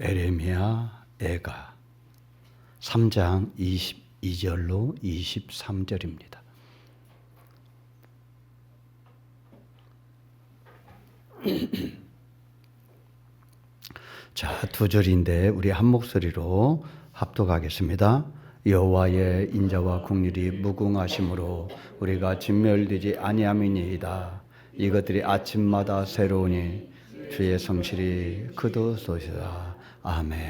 에레미야 애가 3장 22절로 23절입니다. 자, 두 절인데 우리 한 목소리로 합독하겠습니다. 여호와의 인자와 국률이 무궁하심으로 우리가 진멸되지 아니함이니이다. 이것들이 아침마다 새로우니 주의 성실이 그도소이다. 아멘.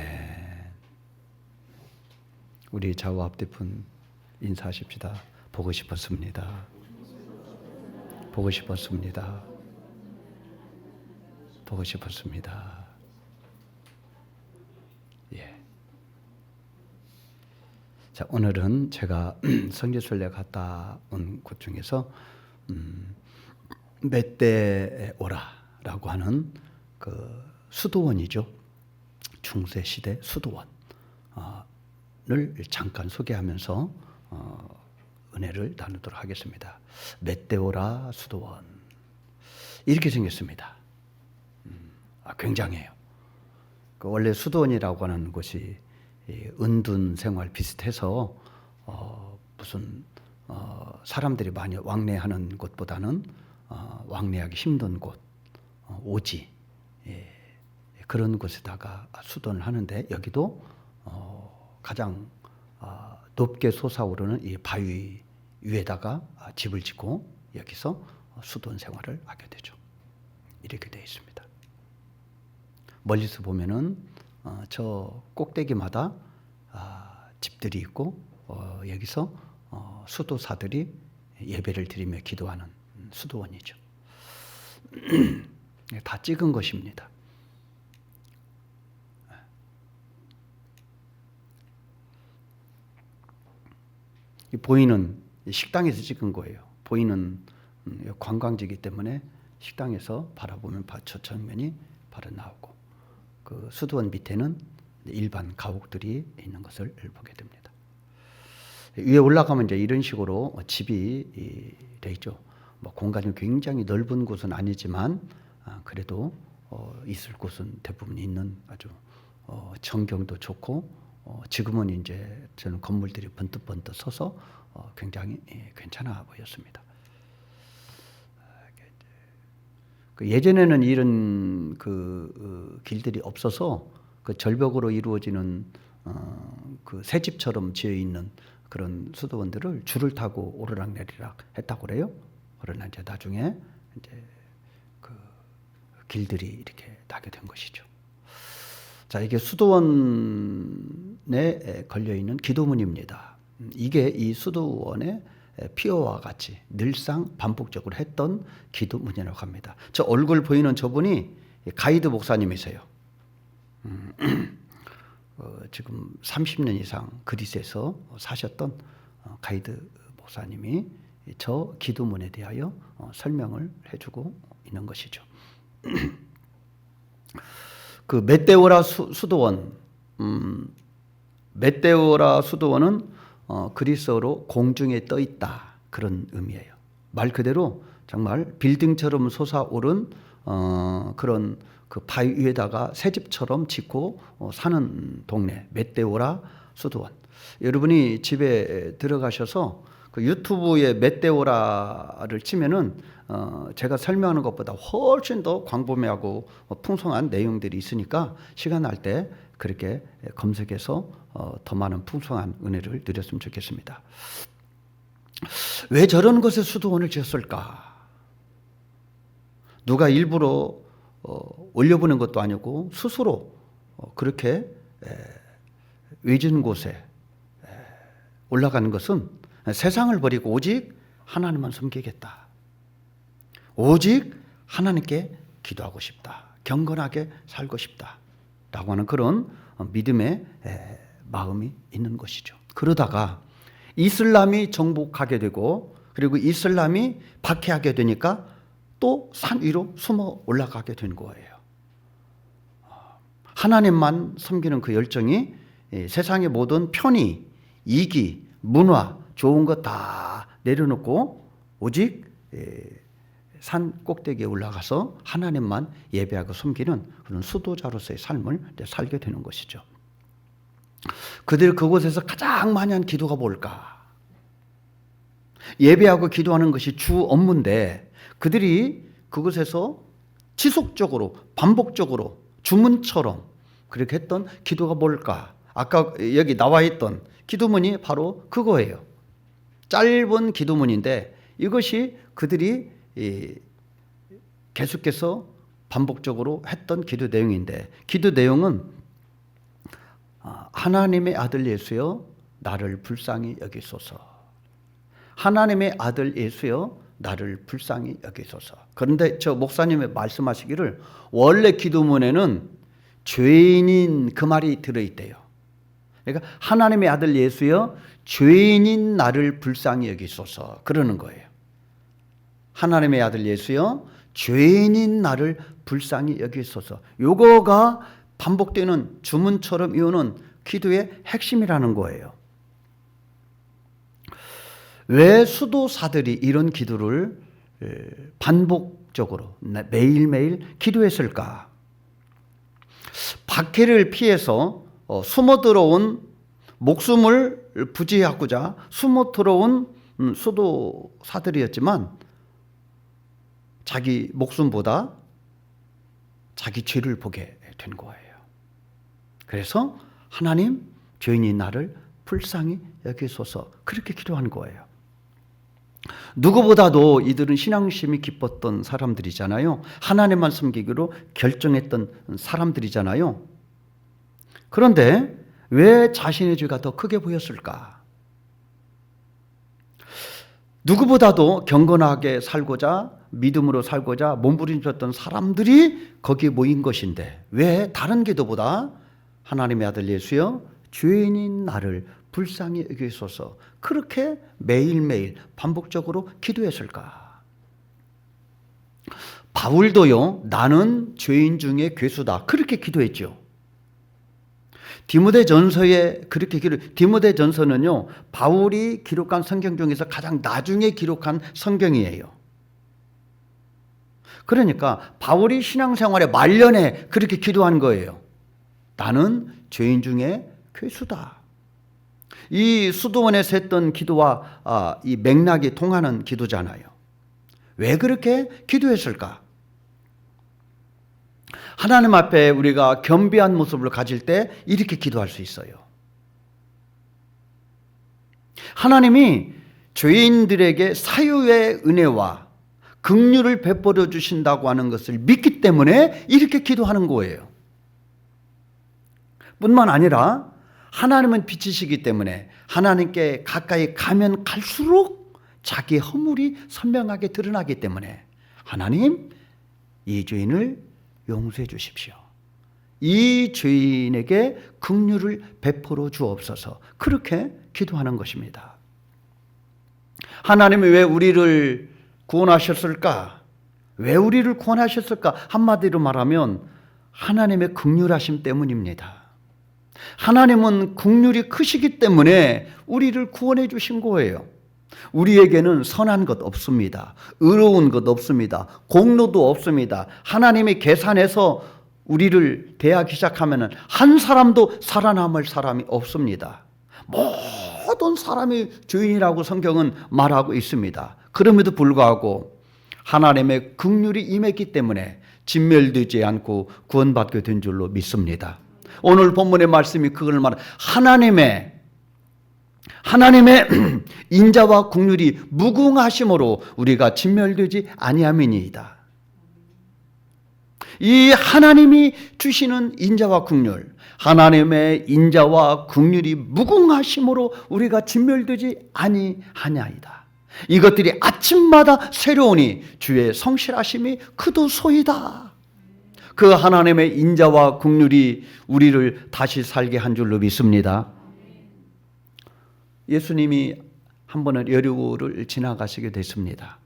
우리 좌우 앞뒤분 인사하십시다. 보고 싶었습니다. 보고 싶었습니다. 보고 싶었습니다. 예. 자, 오늘은 제가 성지순례 갔다 온 곳 중에서 멧대오라라고 하는 그 수도원이죠. 중세 시대 수도원을 잠깐 소개하면서 은혜를 나누도록 하겠습니다. 멧대오라 수도원 이렇게 생겼습니다. 굉장해요. 그 원래 수도원이라고 하는 곳이 은둔 생활 비슷해서 무슨 사람들이 많이 왕래하는 곳보다는 왕래하기 힘든 곳, 오지 그런 곳에다가 수도원을 하는데 여기도 가장 높게 솟아오르는 이 바위 위에다가 집을 짓고 여기서 수도원 생활을 하게 되죠. 이렇게 되어 있습니다. 멀리서 보면은 저 꼭대기마다 집들이 있고 여기서 수도사들이 예배를 드리며 기도하는 수도원이죠. 다 찍은 것입니다. 이 보이는 식당에서 찍은 거예요. 보이는 관광지이기 때문에 식당에서 바라보면 저 정면이 바로 나오고 그 수도원 밑에는 일반 가옥들이 있는 것을 보게 됩니다. 위에 올라가면 이제 이런 식으로 집이 되어 있죠. 뭐 공간이 굉장히 넓은 곳은 아니지만 그래도 있을 곳은 대부분 있는 아주 전경도 좋고 지금은 이제 저는 건물들이 번뜩번뜩 서서 굉장히 괜찮아 보였습니다. 예전에는 이런 그 길들이 없어서 그 절벽으로 이루어지는 그 새집처럼 지어 있는 그런 수도원들을 줄을 타고 오르락내리락 했다고 그래요. 그러나 이제 나중에 이제 그 길들이 이렇게 나게 된 것이죠. 자, 이게 수도원에 걸려 있는 기도문입니다. 이게 이 수도원의 피어와 같이 늘상 반복적으로 했던 기도문이라고 합니다. 저 얼굴 보이는 저분이 가이드 목사님이세요. 지금 30년 이상 그리스에서 사셨던 가이드 목사님이 저 기도문에 대하여 설명을 해주고 있는 것이죠. 그 멧대오라 수도원, 멧대오라 수도원은 그리스어로 공중에 떠 있다 그런 의미예요. 말 그대로 정말 빌딩처럼 솟아오른 그런 그 바위 위에다가 새집처럼 짓고 사는 동네 멧대오라 수도원. 여러분이 집에 들어가셔서 그 유튜브에 멧대오라를 치면은 제가 설명하는 것보다 훨씬 더 광범위하고 풍성한 내용들이 있으니까 시간 날 때 그렇게 검색해서 더 많은 풍성한 은혜를 누렸으면 좋겠습니다. 왜 저런 곳에 수도원을 지었을까? 누가 일부러 올려보낸 것도 아니고 스스로 그렇게 외진 곳에 올라가는 것은 세상을 버리고 오직 하나님만 섬기겠다. 오직 하나님께 기도하고 싶다. 경건하게 살고 싶다. 라고 하는 그런 믿음의 마음이 있는 것이죠. 그러다가 이슬람이 정복하게 되고 그리고 이슬람이 박해하게 되니까 또 산 위로 숨어 올라가게 된 거예요. 하나님만 섬기는 그 열정이 세상의 모든 편의, 이기, 문화, 좋은 것 다 내려놓고 오직 산 꼭대기에 올라가서 하나님만 예배하고 섬기는 그런 수도자로서의 삶을 살게 되는 것이죠. 그들 그곳에서 가장 많이 한 기도가 뭘까? 예배하고 기도하는 것이 주 업무인데 그들이 그곳에서 지속적으로 반복적으로 주문처럼 그렇게 했던 기도가 뭘까? 아까 여기 나와 있던 기도문이 바로 그거예요. 짧은 기도문인데 이것이 그들이 계속해서 반복적으로 했던 기도 내용인데 기도 내용은 하나님의 아들 예수여 나를 불쌍히 여기소서. 하나님의 아들 예수여 나를 불쌍히 여기소서. 그런데 저 목사님이 말씀하시기를 원래 기도문에는 죄인인 그 말이 들어있대요. 그러니까 하나님의 아들 예수여 죄인인 나를 불쌍히 여기소서 그러는 거예요. 하나님의 아들 예수여 죄인인 나를 불쌍히 여기소서. 요거가 반복되는 주문처럼 이오는 기도의 핵심이라는 거예요. 왜 수도사들이 이런 기도를 반복적으로 매일매일 기도했을까? 박해를 피해서 숨어 들어온 목숨을 부지하고자 숨어 들어온 수도사들이었지만 자기 목숨보다 자기 죄를 보게 된 거예요. 그래서 하나님 죄인인 나를 불쌍히 여기소서 그렇게 기도한 거예요. 누구보다도 이들은 신앙심이 깊었던 사람들이잖아요. 하나님만 섬기기로 결정했던 사람들이잖아요. 그런데 왜 자신의 죄가 더 크게 보였을까? 누구보다도 경건하게 살고자 믿음으로 살고자 몸부림쳤던 사람들이 거기에 모인 것인데 왜 다른 기도보다 하나님의 아들 예수여 죄인인 나를 불쌍히 여기소서 그렇게 매일매일 반복적으로 기도했을까? 바울도요 나는 죄인 중에 괴수다 그렇게 기도했죠. 디모데전서에 그렇게 디모데전서는요 바울이 기록한 성경 중에서 가장 나중에 기록한 성경이에요. 그러니까 바울이 신앙생활의 말년에 그렇게 기도한 거예요. 나는 죄인 중에 괴수다. 이 수도원에서 했던 기도와 이 맥락이 통하는 기도잖아요. 왜 그렇게 기도했을까? 하나님 앞에 우리가 겸비한 모습을 가질 때 이렇게 기도할 수 있어요. 하나님이 죄인들에게 사유의 은혜와 긍휼을 베풀어 주신다고 하는 것을 믿기 때문에 이렇게 기도하는 거예요. 뿐만 아니라 하나님은 빛이시기 때문에 하나님께 가까이 가면 갈수록 자기의 허물이 선명하게 드러나기 때문에 하나님 이 죄인을 용서해 주십시오. 이 죄인에게 긍휼을 베풀어 주옵소서 그렇게 기도하는 것입니다. 하나님이 왜 우리를 구원하셨을까? 왜 우리를 구원하셨을까? 한마디로 말하면 하나님의 긍휼하심 때문입니다. 하나님은 긍휼이 크시기 때문에 우리를 구원해 주신 거예요. 우리에게는 선한 것 없습니다. 의로운 것 없습니다. 공로도 없습니다. 하나님이 계산해서 우리를 대하기 시작하면 한 사람도 살아남을 사람이 없습니다. 모든 사람이 죄인이라고 성경은 말하고 있습니다. 그럼에도 불구하고 하나님의 긍휼이 임했기 때문에 진멸되지 않고 구원받게 된 줄로 믿습니다. 오늘 본문의 말씀이 그걸 말합니다. 하나님의 인자와 긍휼이 무궁하심으로 우리가 진멸되지 아니함이니이다. 이 하나님이 주시는 인자와 긍휼, 하나님의 인자와 긍휼이 무궁하심으로 우리가 진멸되지 아니하냐이다. 이것들이 아침마다 새로우니 주의 성실하심이 크도소이다. 그 하나님의 인자와 긍휼이 우리를 다시 살게 한 줄로 믿습니다. 예수님이 한 번은 여리고를 지나가시게 됐습니다.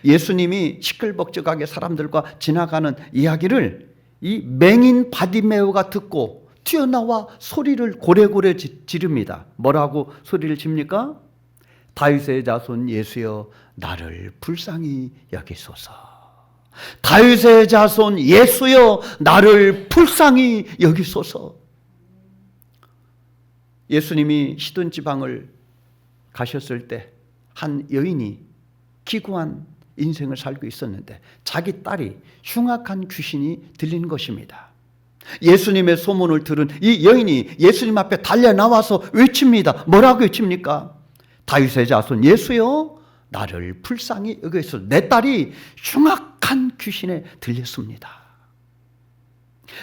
예수님이 시끌벅적하게 사람들과 지나가는 이야기를 이 맹인 바디메오가 듣고 튀어나와 소리를 고래고래 지릅니다. 뭐라고 소리를 칩니까? 다윗의 자손 예수여 나를 불쌍히 여기소서. 다윗의 자손 예수여 나를 불쌍히 여기소서. 예수님이 시돈 지방을 가셨을 때 한 여인이 기구한 인생을 살고 있었는데 자기 딸이 흉악한 귀신이 들린 것입니다. 예수님의 소문을 들은 이 여인이 예수님 앞에 달려 나와서 외칩니다. 뭐라고 외칩니까? 다윗의 자손 예수여 나를 불쌍히 여기소서. 내 딸이 흉악한 귀신에 들렸습니다.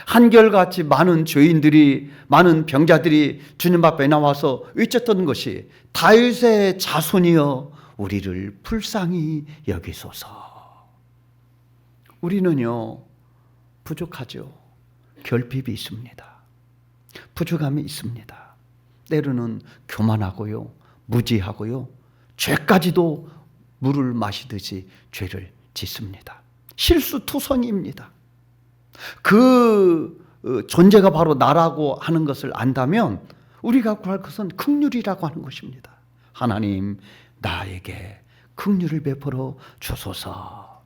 한결같이 많은 죄인들이, 많은 병자들이 주님 앞에 나와서 외쳤던 것이 다윗의 자손이여 우리를 불쌍히 여기소서. 우리는요 부족하죠. 결핍이 있습니다. 부족함이 있습니다. 때로는 교만하고요, 무지하고요, 죄까지도 물을 마시듯이 죄를 짓습니다. 실수투성이입니다. 그 존재가 바로 나라고 하는 것을 안다면 우리가 구할 것은 긍휼이라고 하는 것입니다. 하나님 나에게 긍휼을 베풀어 주소서.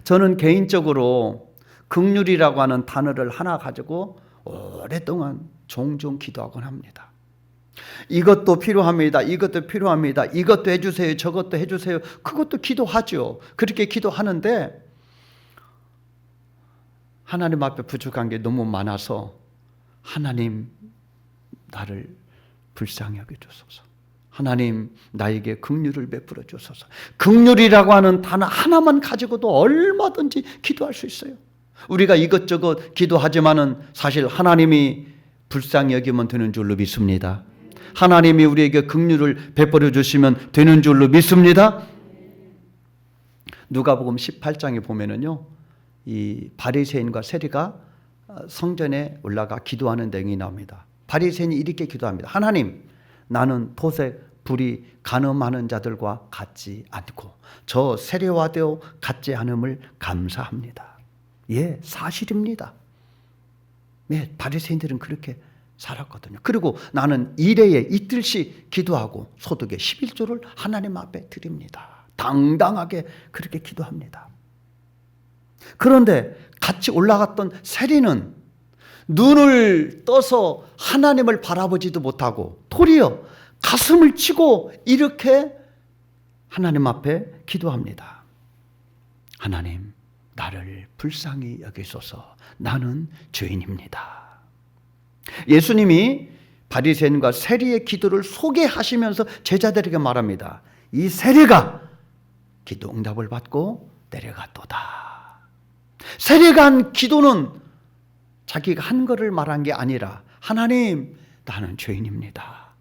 저는 개인적으로 긍휼이라고 하는 단어를 하나 가지고 오랫동안 종종 기도하곤 합니다. 이것도 필요합니다. 이것도 필요합니다. 이것도 해주세요. 저것도 해주세요. 그것도 기도하죠. 그렇게 기도하는데 하나님 앞에 부족한 게 너무 많아서 하나님 나를 불쌍히 여겨주소서. 하나님 나에게 긍휼을 베풀어 주소서. 긍휼이라고 하는 단어 하나만 가지고도 얼마든지 기도할 수 있어요. 우리가 이것저것 기도하지만은 사실 하나님이 불쌍히 여기면 되는 줄로 믿습니다. 하나님이 우리에게 긍휼을 베풀어 주시면 되는 줄로 믿습니다. 누가복음 18장에 보면은요, 이 바리새인과 세리가 성전에 올라가 기도하는 내용이 나옵니다. 바리새인이 이렇게 기도합니다. 하나님, 나는 도색 불이 간음하는 자들과 같지 않고 저 세리와도 같지 않음을 감사합니다. 예, 사실입니다. 네, 바리새인들은 그렇게 살았거든요. 그리고 나는 일회에 이틀씩 기도하고 소득의 11조를 하나님 앞에 드립니다. 당당하게 그렇게 기도합니다. 그런데 같이 올라갔던 세리는 눈을 떠서 하나님을 바라보지도 못하고 도리어 가슴을 치고 이렇게 하나님 앞에 기도합니다. 하나님, 나를 불쌍히 여기소서. 나는 죄인입니다. 예수님이 바리새인과 세리의 기도를 소개하시면서 제자들에게 말합니다. 이 세리가 기도 응답을 받고 내려갔도다. 세리가 한 기도는 자기가 한 것을 말한 게 아니라 하나님, 나는 죄인입니다.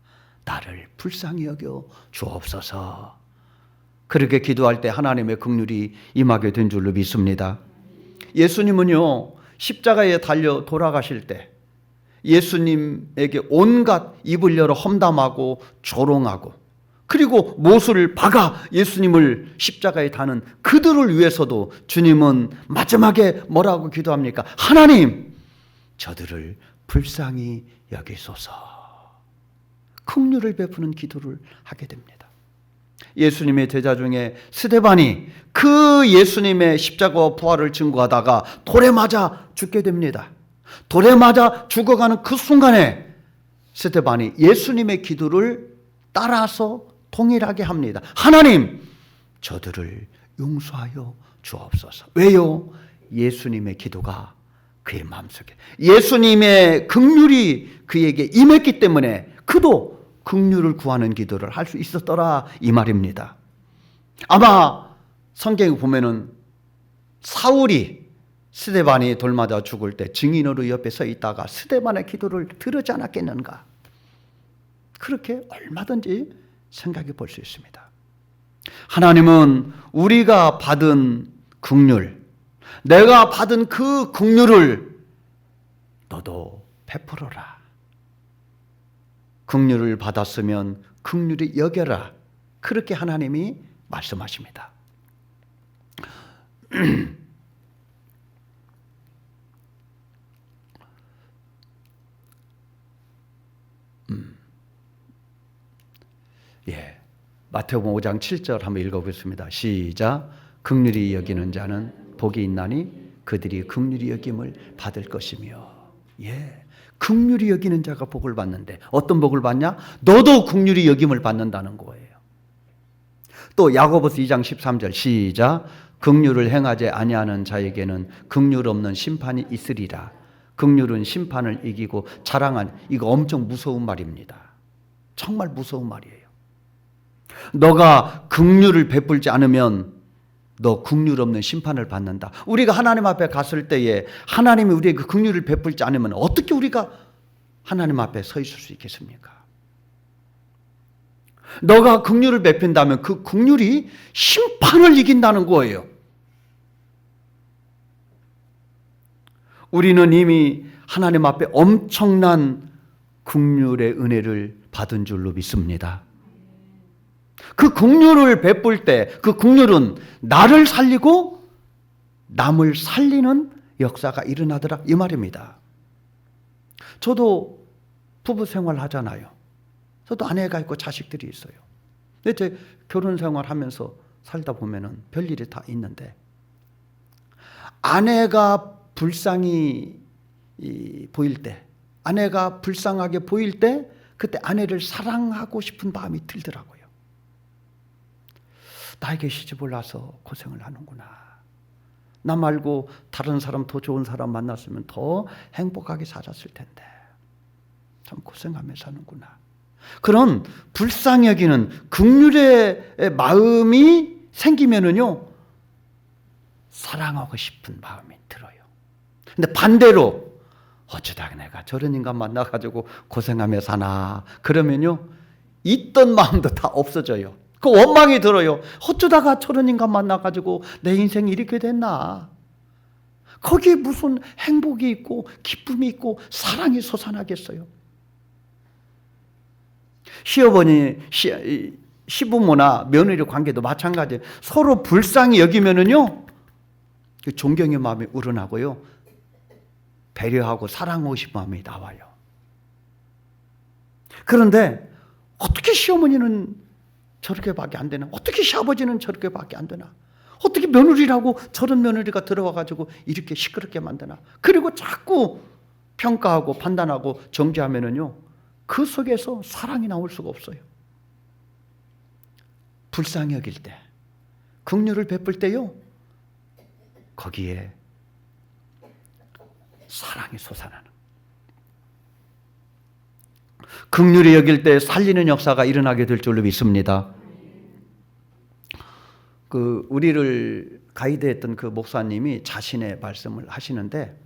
나를 불쌍히 여겨 주옵소서. 그렇게 기도할 때 하나님의 긍휼이 임하게 된 줄로 믿습니다. 예수님은요, 십자가에 달려 돌아가실 때 예수님에게 온갖 입을 열어 험담하고 조롱하고 그리고 못을 박아 예수님을 십자가에 다는 그들을 위해서도 주님은 마지막에 뭐라고 기도합니까? 하나님, 저들을 불쌍히 여기소서. 긍휼을 베푸는 기도를 하게 됩니다. 예수님의 제자 중에 스데반이 그 예수님의 십자가와 부활을 증거하다가 돌에 맞아 죽게 됩니다. 돌에 맞아 죽어가는 그 순간에 스데반이 예수님의 기도를 따라서 동일하게 합니다. 하나님, 저들을 용서하여 주옵소서. 왜요? 예수님의 기도가 그의 마음속에, 예수님의 긍휼이 그에게 임했기 때문에 그도 긍휼을 구하는 기도를 할 수 있었더라, 이 말입니다. 아마 성경에 보면은 사울이 스데반이 돌 맞아 죽을 때 증인으로 옆에 서 있다가 스데반의 기도를 들었지 않았겠는가? 그렇게 얼마든지 생각해 볼 수 있습니다. 하나님은 우리가 받은 긍휼, 내가 받은 그 긍휼을 너도 베풀어라. 긍휼을 받았으면 긍휼히 여겨라. 그렇게 하나님이 말씀하십니다. 예, 마태복음 5장 7절 한번 읽어보겠습니다. 시작. 긍휼히 여기는 자는 복이 있나니 그들이 긍휼히 여김을 받을 것이며. 예, 긍휼히 여기는 자가 복을 받는데 어떤 복을 받냐? 너도 긍휼히 여김을 받는다는 거예요. 또 야고보서 2장 13절 시작. 긍휼을 행하지 아니하는 자에게는 긍휼 없는 심판이 있으리라. 긍휼은 심판을 이기고 자랑한, 이거 엄청 무서운 말입니다. 정말 무서운 말이에요. 너가 긍휼을 베풀지 않으면 너 긍휼 없는 심판을 받는다. 우리가 하나님 앞에 갔을 때에 하나님이 우리에게 그 긍휼을 베풀지 않으면 어떻게 우리가 하나님 앞에 서 있을 수 있겠습니까? 너가 긍휼을 베푼다면 그 긍휼이 심판을 이긴다는 거예요. 우리는 이미 하나님 앞에 엄청난 긍휼의 은혜를 받은 줄로 믿습니다. 그 긍휼을 베풀 때 그 긍휼은 나를 살리고 남을 살리는 역사가 일어나더라 이 말입니다. 저도 부부 생활 하잖아요. 저도 아내가 있고 자식들이 있어요. 근데 제 결혼 생활하면서 살다 보면은 별일이 다 있는데 아내가 불쌍히 보일 때, 아내가 불쌍하게 보일 때 그때 아내를 사랑하고 싶은 마음이 들더라고요. 나에게 시집을 와서 고생을 하는구나. 나 말고 다른 사람, 더 좋은 사람 만났으면 더 행복하게 살았을 텐데 참 고생하며 사는구나. 그런 불쌍히 여기는 긍휼의 마음이 생기면은요 사랑하고 싶은 마음이 들어요. 근데 반대로 어쩌다 내가 저런 인간 만나가지고 고생하며 사나 그러면요 있던 마음도 다 없어져요. 그 원망이 들어요. 어쩌다가 저런 인간 만나가지고 내 인생이 이렇게 됐나. 거기에 무슨 행복이 있고 기쁨이 있고 사랑이 솟아나겠어요. 시어머니, 시부모나 며느리 관계도 마찬가지예요. 서로 불쌍히 여기면은요 존경의 마음이 우러나고요 배려하고 사랑하고 싶은 마음이 나와요. 그런데 어떻게 시어머니는 저렇게밖에 안 되나? 어떻게 시아버지는 저렇게밖에 안 되나? 어떻게 며느리라고 저런 며느리가 들어와가지고 이렇게 시끄럽게 만드나? 그리고 자꾸 평가하고 판단하고 정죄하면은요 그 속에서 사랑이 나올 수가 없어요. 불쌍히 여길 때, 긍휼을 베풀 때요 거기에 사랑이 솟아나는, 긍휼히 여길 때 살리는 역사가 일어나게 될 줄로 믿습니다. 우리를 가이드했던 그 목사님이 자신의 말씀을 하시는데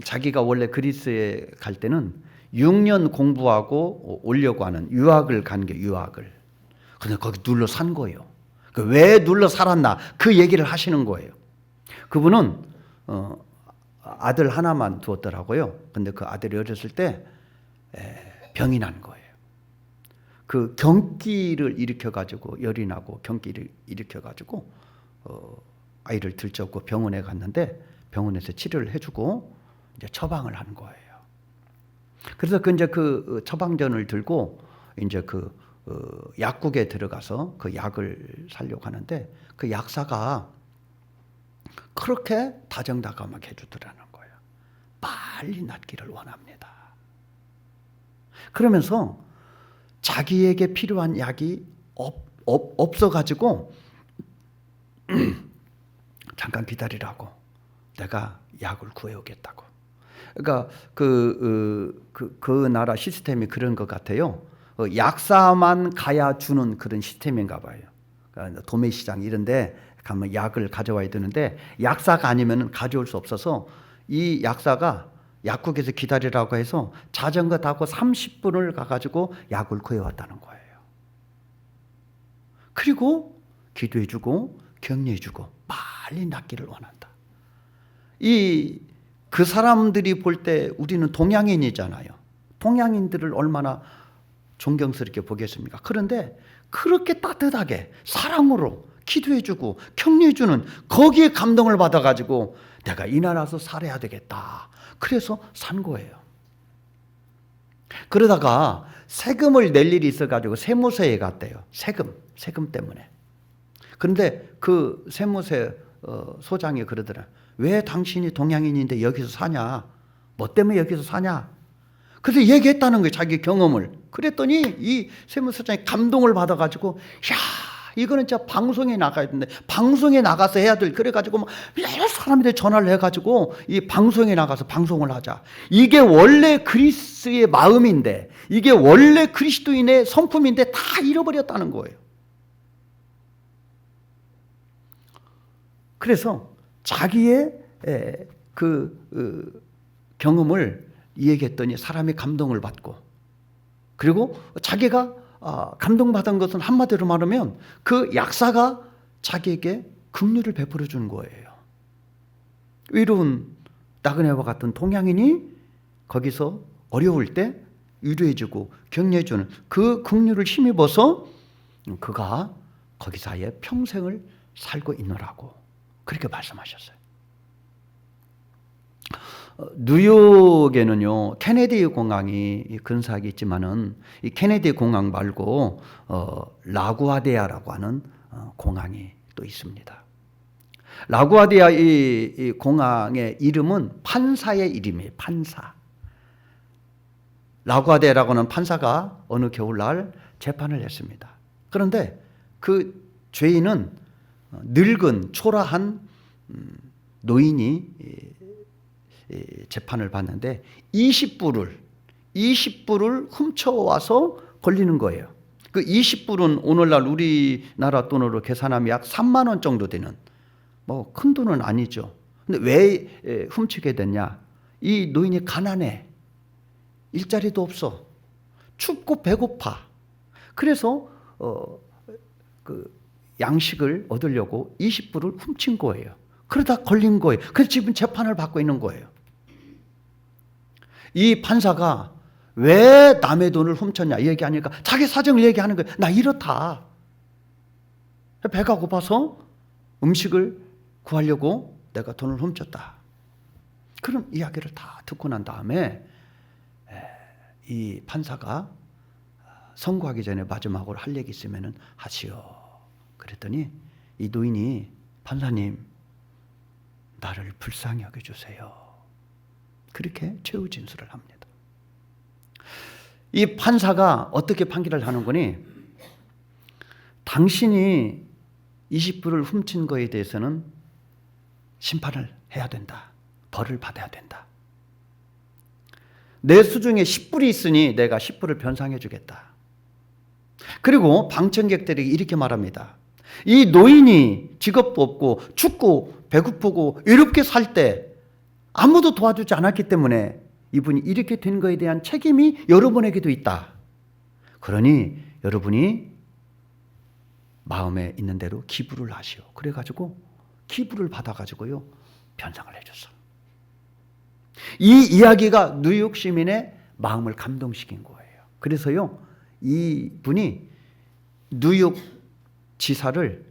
자기가 원래 그리스에 갈 때는 6년 공부하고 오려고 하는 유학을 간 게 유학을. 근데 거기 눌러 산 거예요. 왜 눌러 살았나 그 얘기를 하시는 거예요. 그분은 아들 하나만 두었더라고요. 근데 그 아들이 어렸을 때 병이 난 거예요. 그 경기를 일으켜가지고 열이 나고 경기를 일으켜가지고 아이를 들쳤고 병원에 갔는데 병원에서 치료를 해주고 이제 처방을 한 거예요. 그래서 이제 그 처방전을 들고 이제 약국에 들어가서 그 약을 사려고 하는데 그 약사가 그렇게 다정다감하게 해주더라는 거예요. 빨리 낫기를 원합니다. 그러면서 자기에게 필요한 약이 없어가지고 잠깐 기다리라고 내가 약을 구해오겠다고. 그러니까 그 나라 시스템이 그런 것 같아요. 약사만 가야 주는 그런 시스템인가 봐요. 그러니까 도매시장 이런데 가면 약을 가져와야 되는데 약사가 아니면 가져올 수 없어서 이 약사가 약국에서 기다리라고 해서 자전거 타고 30분을 가가지고 약을 구해왔다는 거예요. 그리고 기도해주고 격려해주고 빨리 낫기를 원한다. 그 사람들이 볼 때 우리는 동양인이잖아요. 동양인들을 얼마나 존경스럽게 보겠습니까? 그런데 그렇게 따뜻하게 사랑으로 기도해주고 격려해주는 거기에 감동을 받아가지고 내가 이 나라에서 살아야 되겠다. 그래서 산 거예요. 그러다가 세금을 낼 일이 있어가지고 세무서에 갔대요. 세금 때문에. 그런데 그 세무서 소장이 그러더라. 왜 당신이 동양인인데 여기서 사냐? 뭐 때문에 여기서 사냐? 그래서 얘기했다는 거예요. 자기 경험을. 그랬더니 이 세무서장이 감동을 받아가지고 야, 이거는 진짜 방송에 나가야 되는데 방송에 나가서 해야 될. 그래가지고 막 여러 사람들이 전화를 해가지고 이 방송에 나가서 방송을 하자. 이게 원래 그리스의 마음인데, 이게 원래 그리스도인의 성품인데 다 잃어버렸다는 거예요. 그래서 자기의 경험을 얘기했더니 사람이 감동을 받고, 그리고 자기가 감동받은 것은 한마디로 말하면 그 약사가 자기에게 긍휼을 베풀어 주는 거예요. 외로운 나그네와 같은 동양인이 거기서 어려울 때 위로해주고 격려해주는 그 긍휼을 힘입어서 그가 거기서의 평생을 살고 있노라고 그렇게 말씀하셨어요. 뉴욕에는요 케네디 공항이 근사하게 있지만은 이 케네디 공항 말고 라구아디아라고 하는 공항이 또 있습니다. 라구아디아 이 공항의 이름은 판사의 이름이에요. 판사. 라구아디아라고 하는 판사가 어느 겨울날 재판을 했습니다. 그런데 그 죄인은 늙은 초라한 노인이 재판을 받는데 20불을 훔쳐와서 걸리는 거예요. 그 20불은 오늘날 우리나라 돈으로 계산하면 약 3만 원 정도 되는 뭐 큰 돈은 아니죠. 근데 왜 훔치게 됐냐? 이 노인이 가난해. 일자리도 없어. 춥고 배고파. 그래서 그 양식을 얻으려고 20불을 훔친 거예요. 그러다 걸린 거예요. 그래서 지금 재판을 받고 있는 거예요. 이 판사가 왜 남의 돈을 훔쳤냐 얘기하니까 자기 사정을 얘기하는 거예요. 나 이렇다. 배가 고파서 음식을 구하려고 내가 돈을 훔쳤다. 그런 이야기를 다 듣고 난 다음에 이 판사가 선고하기 전에 마지막으로 할 얘기 있으면 하시오. 그랬더니 이 노인이 판사님 나를 불쌍히 여겨주세요. 그렇게 최후 진술을 합니다. 이 판사가 어떻게 판결을 하는 거니? 당신이 20불을 훔친 거에 대해서는 심판을 해야 된다. 벌을 받아야 된다. 내 수중에 10불이 있으니 내가 10불을 변상해 주겠다. 그리고 방청객들에게 이렇게 말합니다. 이 노인이 직업도 없고 춥고 배고프고 이렇게 살 때 아무도 도와주지 않았기 때문에 이분이 이렇게 된 거에 대한 책임이 여러분에게도 있다. 그러니 여러분이 마음에 있는 대로 기부를 하시오. 그래가지고 기부를 받아가지고요 변상을 해줬어. 이 이야기가 뉴욕 시민의 마음을 감동시킨 거예요. 그래서요 이분이 뉴욕 지사를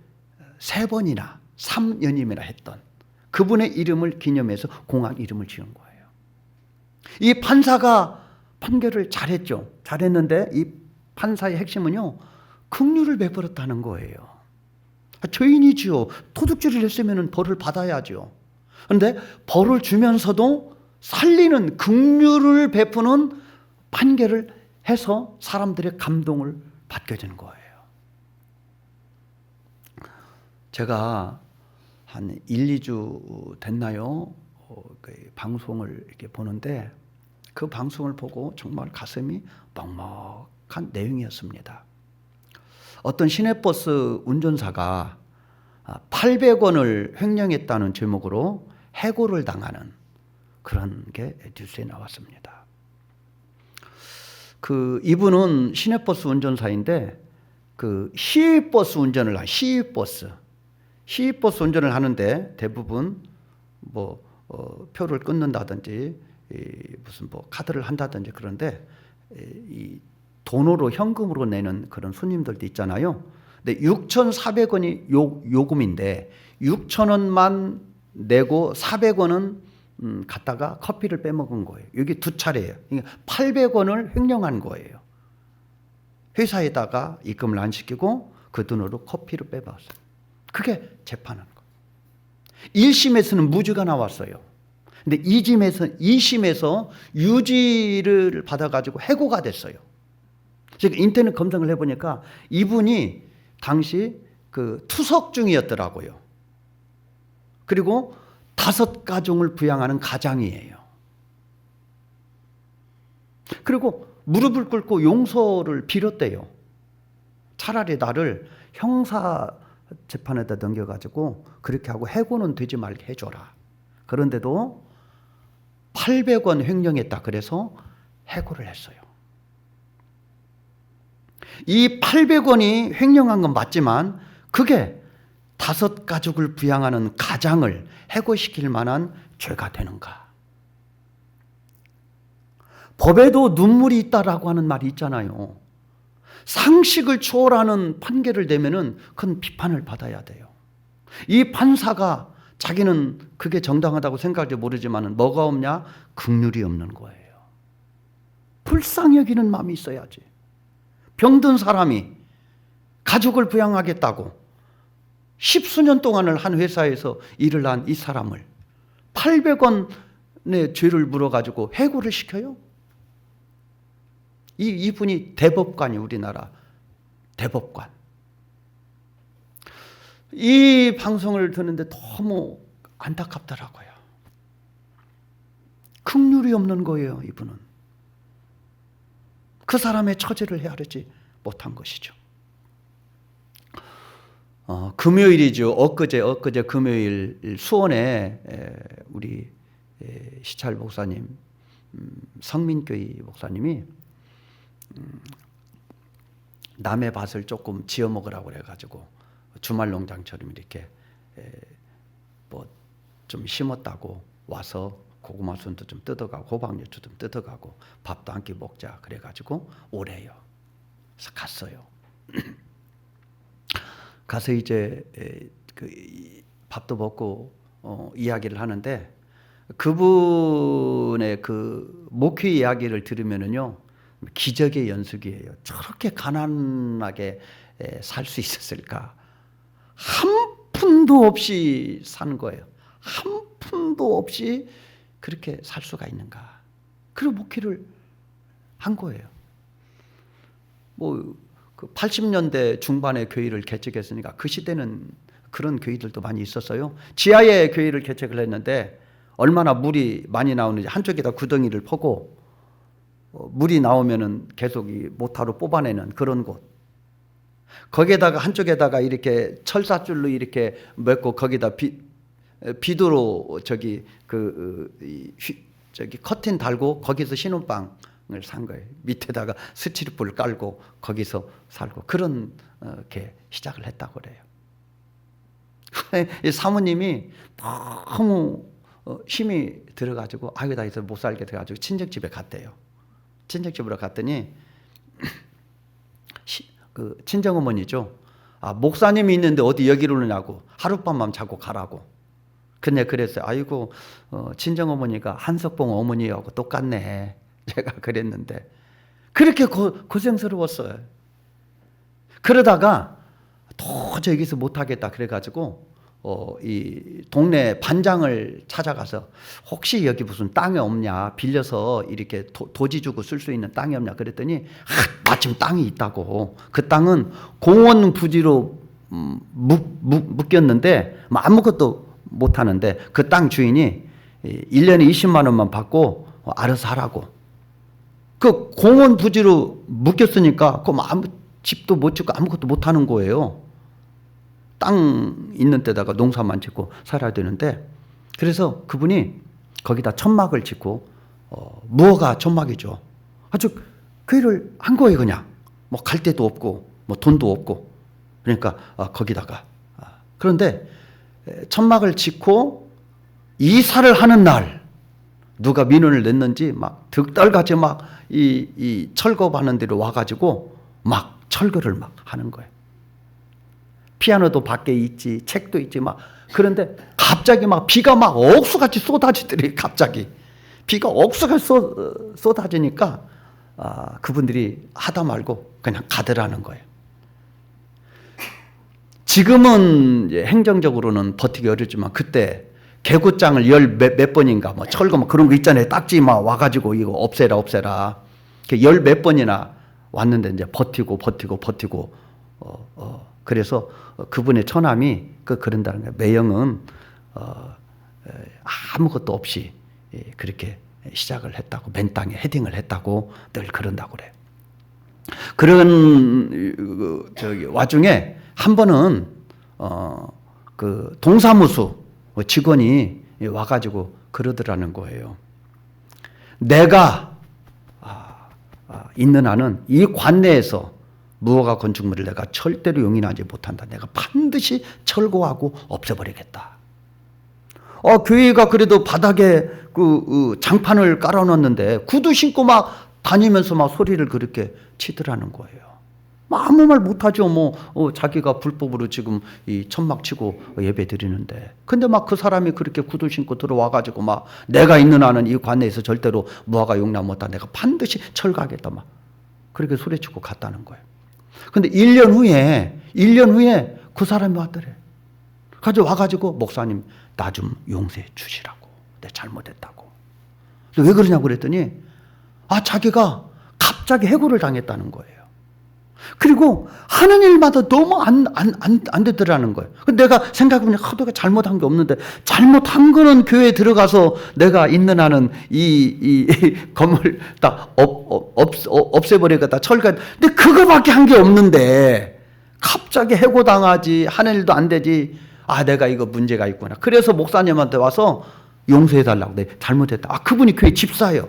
3번이나 3년임이나 했던 그분의 이름을 기념해서 공항 이름을 지은 거예요. 이 판사가 판결을 잘했죠. 잘했는데 이 판사의 핵심은요 긍휼을 베풀었다는 거예요. 죄인이지요. 도둑질을 했으면 벌을 받아야죠. 그런데 벌을 주면서도 살리는 긍휼을 베푸는 판결을 해서 사람들의 감동을 받게 되는 거예요. 제가 한 1, 2주 됐나요? 방송을 이렇게 보는데 그 방송을 보고 정말 가슴이 먹먹한 내용이었습니다. 어떤 시내버스 운전사가 800원을 횡령했다는 제목으로 해고를 당하는 그런 게 뉴스에 나왔습니다. 이분은 시내버스 운전사인데 시외버스 운전을 시외버스 운전을 하는데 대부분 표를 끊는다든지 무슨 카드를 한다든지 그런데 이 돈으로 현금으로 내는 그런 손님들도 있잖아요. 근데 6,400원이 요금인데 6,000원만 내고 400원은 갔다가 커피를 빼먹은 거예요. 여기 2차례예요. 그러니까 800원을 횡령한 거예요. 회사에다가 입금을 안 시키고 그 돈으로 커피를 빼봤어요. 그게 재판한 거. 1심에서는 무죄가 나왔어요. 근데 2심에서 유죄를 받아가지고 해고가 됐어요. 제가 인터넷 검색을 해보니까 이분이 당시 그 투석 중이었더라고요. 그리고 5가족을 부양하는 가장이에요. 그리고 무릎을 꿇고 용서를 빌었대요. 차라리 나를 형사 재판에다 넘겨가지고 그렇게 하고 해고는 되지 말게 해줘라. 그런데도 800원 횡령했다. 그래서 해고를 했어요. 이 800원이 횡령한 건 맞지만 그게 5가족을 부양하는 가장을 해고시킬 만한 죄가 되는가? 법에도 눈물이 있다라고 하는 말이 있잖아요. 상식을 초월하는 판결을 내면은 큰 비판을 받아야 돼요. 이 판사가 자기는 그게 정당하다고 생각할지 모르지만 뭐가 없냐? 긍휼이 없는 거예요. 불쌍히 여기는 마음이 있어야지. 병든 사람이 가족을 부양하겠다고 10수년 동안을 한 회사에서 일을 한 이 사람을 800원의 죄를 물어가지고 해고를 시켜요? 이분이 대법관이 우리나라 대법관. 이 방송을 듣는데 너무 안타깝더라고요. 긍휼이 없는 거예요, 이분은. 그 사람의 처지를 헤아리지 못한 것이죠. 금요일이죠. 엊그제 금요일 수원에 우리 시찰 목사님, 성민교회 목사님이 남의 밭을 조금 지어 먹으라고 그래가지고 주말 농장처럼 이렇게 뭐 좀 심었다고 와서 고구마 순도 좀 뜯어가고 호박잎도 좀 뜯어가고 밥도 한 끼 먹자 그래가지고 오래요. 그래서 갔어요. 가서 이제 그 밥도 먹고 이야기를 하는데 그분의 그 목회 이야기를 들으면은요 기적의 연속이에요. 저렇게 가난하게 살 수 있었을까? 한 푼도 없이 산 거예요. 한 푼도 없이 그렇게 살 수가 있는가? 그리고 목회를 한 거예요. 뭐 그 80년대 중반에 교회를 개척했으니까 그 시대는 그런 교회들도 많이 있었어요. 지하에 교회를 개척을 했는데 얼마나 물이 많이 나오는지 한쪽에다 구덩이를 퍼고 물이 나오면은 계속 이 모타로 뽑아내는 그런 곳. 거기에다가 한쪽에다가 이렇게 철사줄로 이렇게 맺고 거기다 비도로 저기 커튼 달고 거기서 신혼방을 산 거예요. 밑에다가 스티로폼을 깔고 거기서 살고 그런 게 시작을 했다고 그래요. 사모님이 너무 힘이 들어가지고 나 여기서 못 살게 돼가지고 친정집에 갔대요. 친정집으로 갔더니 그 친정어머니죠. 목사님이 있는데 어디 여기로 오느냐고 하룻밤만 자고 가라고. 근데 그랬어요. 아이고 친정어머니가 한석봉 어머니하고 똑같네. 제가 그랬는데 그렇게 고생스러웠어요. 그러다가 도저히 여기서 못하겠다 그래가지고 이 동네 반장을 찾아가서 혹시 여기 무슨 땅이 없냐 빌려서 이렇게 도지 주고 쓸 수 있는 땅이 없냐 그랬더니 마침 땅이 있다고. 그 땅은 공원 부지로 묶였는데 아무것도 못하는데 그 땅 주인이 1년에 20만 원만 받고 알아서 하라고. 그 공원 부지로 묶였으니까 그럼 아무 집도 못 짓고 아무것도 못하는 거예요. 땅 있는 데다가 농사만 짓고 살아야 되는데 그래서 그분이 거기다 천막을 짓고 무허가 천막이죠. 아주 교회를 한 거예요. 그냥 뭐 갈 데도 없고 뭐 돈도 없고 그러니까 거기다가 그런데 천막을 짓고 이사를 하는 날 누가 민원을 냈는지 막 득달같이 막 이 철거하는 데로 와가지고 막 철거를 막 하는 거예요. 피아노도 밖에 있지 책도 있지 막 그런데 갑자기 막 비가 막 억수같이 쏟아지더래. 갑자기 비가 억수같이 쏟아지니까 그분들이 하다 말고 그냥 가더라는 거예요. 지금은 행정적으로는 버티기 어렵지만 그때 개구장을 몇 번인가 뭐 철거 막 그런 거 있잖아요. 딱지 막 와가지고 이거 없애라. 열 몇 번이나 왔는데 이제 버티고 그래서 그분의 처남이 그런다는 거예요. 매형은 아무것도 없이 그렇게 시작을 했다고, 맨 땅에 헤딩을 했다고 늘 그런다고 그래요. 그런 와중에 한 번은 그 동사무소 직원이 와가지고 그러더라는 거예요. 내가 있는 한은 이 관내에서 무허가 건축물을 내가 절대로 용인하지 못한다. 내가 반드시 철거하고 없애버리겠다. 교회가 그래도 바닥에 그 장판을 깔아놨는데 구두 신고 막 다니면서 막 소리를 그렇게 치더라는 거예요. 아무 말 못하죠. 자기가 불법으로 지금 이 천막 치고 예배 드리는데. 근데 막 그 사람이 그렇게 구두 신고 들어와가지고 막 내가 있는 한은 이 관내에서 절대로 무화과 용납 못한다. 내가 반드시 철거하겠다. 막 그렇게 소리치고 갔다는 거예요. 근데 1년 후에 그 사람이 왔더래. 와가지고 목사님 나 좀 용서해 주시라고. 내가 잘못했다고. 왜 그러냐고 그랬더니 자기가 갑자기 해고를 당했다는 거예요. 그리고 하는 일마다 너무 안 되더라는 거예요. 내가 생각해보니 내가 잘못한 게 없는데 잘못한 거는 교회에 들어가서 내가 있는 한은 이 건물 다 없애버리겠다 철거. 근데 그거밖에 한 게 없는데 갑자기 해고당하지 하는 일도 안 되지. 내가 이거 문제가 있구나. 그래서 목사님한테 와서 용서해달라고. 내가 잘못했다. 그분이 교회 집사예요.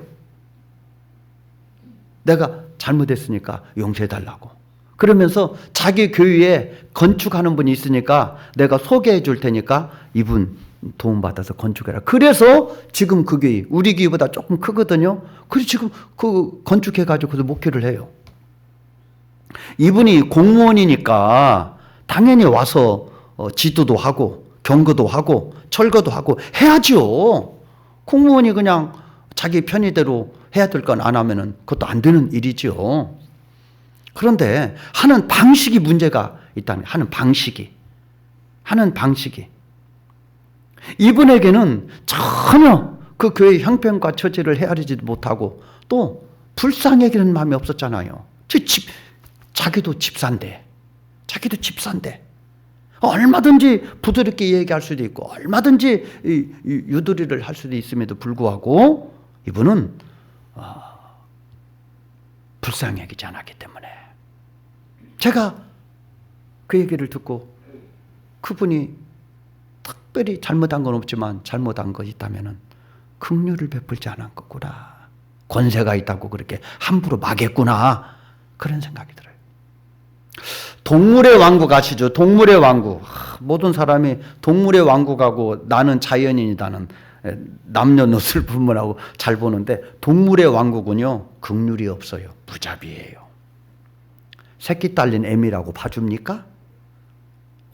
내가 잘못했으니까 용서해달라고. 그러면서 자기 교회에 건축하는 분이 있으니까 내가 소개해 줄 테니까 이분 도움받아서 건축해라. 그래서 지금 그 교회, 우리 교회보다 조금 크거든요. 그래서 지금 그 건축해가지고 그 목회를 해요. 이분이 공무원이니까 당연히 와서 지도도 하고 경고도 하고 철거도 하고 해야죠. 공무원이 그냥 자기 편의대로 해야 될 건 안 하면은 그것도 안 되는 일이죠. 그런데 하는 방식이 문제가 있다는 거예요. 하는 방식이. 이분에게는 전혀 그 교회 형편과 처지를 헤아리지도 못하고 또 불쌍히 여기는 마음이 없었잖아요. 자기도 집사인데 얼마든지 부드럽게 얘기할 수도 있고 얼마든지 유도리를 할 수도 있음에도 불구하고 이분은 불쌍히 여기지 않았기 때문에 제가 그 얘기를 듣고 그분이 특별히 잘못한 건 없지만 잘못한 거 있다면 긍휼을 베풀지 않았구나. 권세가 있다고 그렇게 함부로 막했구나. 그런 생각이 들어요. 동물의 왕국 아시죠? 동물의 왕국. 모든 사람이 동물의 왕국하고 나는 자연인이다는 남녀노소를 분문하고 잘 보는데 동물의 왕국은요 긍휼이 없어요. 무자비해요. 새끼 딸린 애미라고 봐줍니까?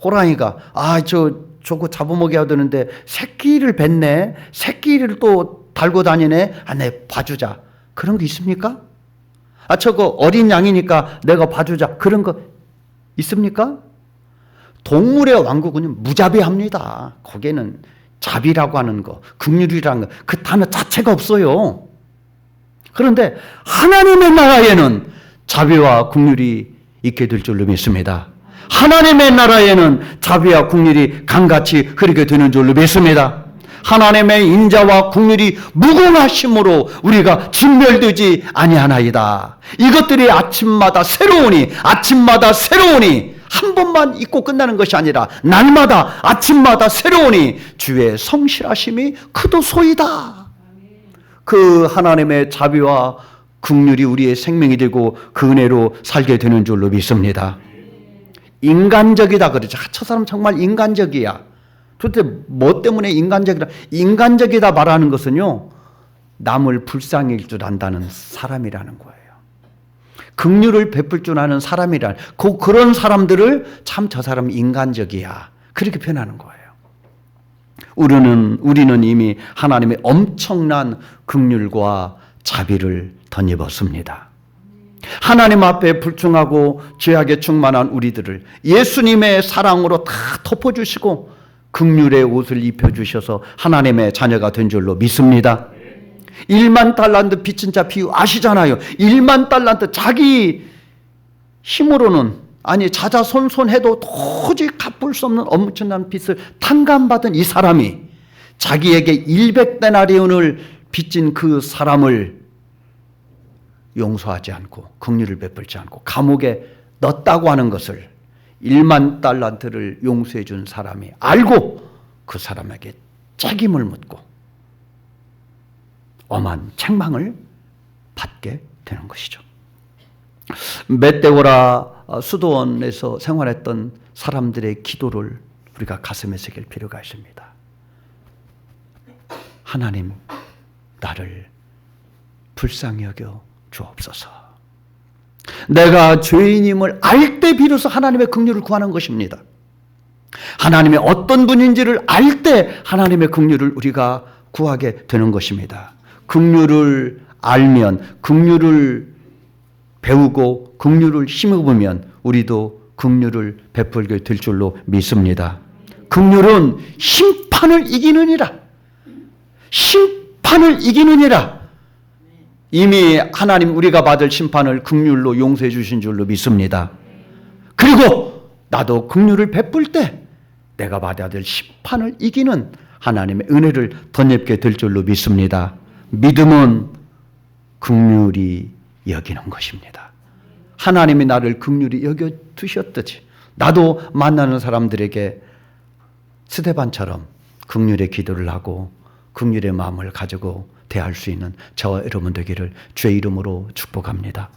호랑이가 저거 잡아먹여야 되는데 새끼를 뱉네. 새끼를 또 달고 다니네. 내 봐주자. 그런 거 있습니까? 저거 어린 양이니까 내가 봐주자. 그런 거 있습니까? 동물의 왕국은 무자비합니다. 거기에는 자비라고 하는 거, 긍휼이라는 거, 그 단어 자체가 없어요. 그런데 하나님의 나라에는 자비와 긍휼이 있게 될 줄로 믿습니다. 하나님의 나라에는 자비와 긍휼이 강같이 흐르게 되는 줄로 믿습니다. 하나님의 인자와 긍휼이 무궁하심으로 우리가 진멸되지 아니하나이다. 이것들이 아침마다 새로우니 한 번만 잊고 끝나는 것이 아니라 날마다 아침마다 새로우니 주의 성실하심이 크도소이다. 그 하나님의 자비와 긍휼이 우리의 생명이 되고 그 은혜로 살게 되는 줄로 믿습니다. 인간적이다 그러죠. 저 사람 정말 인간적이야. 도대체 뭐 때문에 인간적이다 말하는 것은요 남을 불쌍히 일 줄 안다는 사람이라는 거예요. 긍휼을 베풀 줄 아는 사람이란 그런 사람들을 참 저 사람 인간적이야 그렇게 표현하는 거예요. 우리는 이미 하나님의 엄청난 긍휼과 자비를 덧입었습니다. 하나님 앞에 불충하고 죄악에 충만한 우리들을 예수님의 사랑으로 다 덮어주시고 긍휼의 옷을 입혀주셔서 하나님의 자녀가 된 줄로 믿습니다. 1만 달란트 빚진 자 비유 아시잖아요. 1만 달란트 자기 힘으로는 자자손손해도 도저히 갚을 수 없는 엄청난 빚을 탕감받은 이 사람이 자기에게 100데나리온을 빚진 그 사람을 용서하지 않고 긍휼을 베풀지 않고 감옥에 넣었다고 하는 것을 1만 달란트를 용서해 준 사람이 알고 그 사람에게 책임을 묻고 엄한 책망을 받게 되는 것이죠. 멧데오라 수도원에서 생활했던 사람들의 기도를 우리가 가슴에 새길 필요가 있습니다. 하나님, 나를 불쌍히 여겨 주옵소서. 내가 죄인임을 알 때 비로소 하나님의 긍휼을 구하는 것입니다. 하나님의 어떤 분인지를 알 때 하나님의 긍휼을 우리가 구하게 되는 것입니다. 긍휼을 알면, 긍휼을 배우고 긍휼을 힘입으면 우리도 긍휼을 베풀게 될 줄로 믿습니다. 긍휼은 심판을 이기느니라. 심판을 이기느니라. 이미 하나님 우리가 받을 심판을 긍휼로 용서해 주신 줄로 믿습니다. 그리고 나도 긍휼을 베풀 때 내가 받아야 될 심판을 이기는 하나님의 은혜를 덧입게 될 줄로 믿습니다. 믿음은 긍휼히 여기는 것입니다. 하나님이 나를 긍휼히 여겨 두셨듯이 나도 만나는 사람들에게 스데반처럼 긍휼의 기도를 하고 긍휼의 마음을 가지고 대할 수 있는 저와 여러분 되기를 주의 이름으로 축복합니다.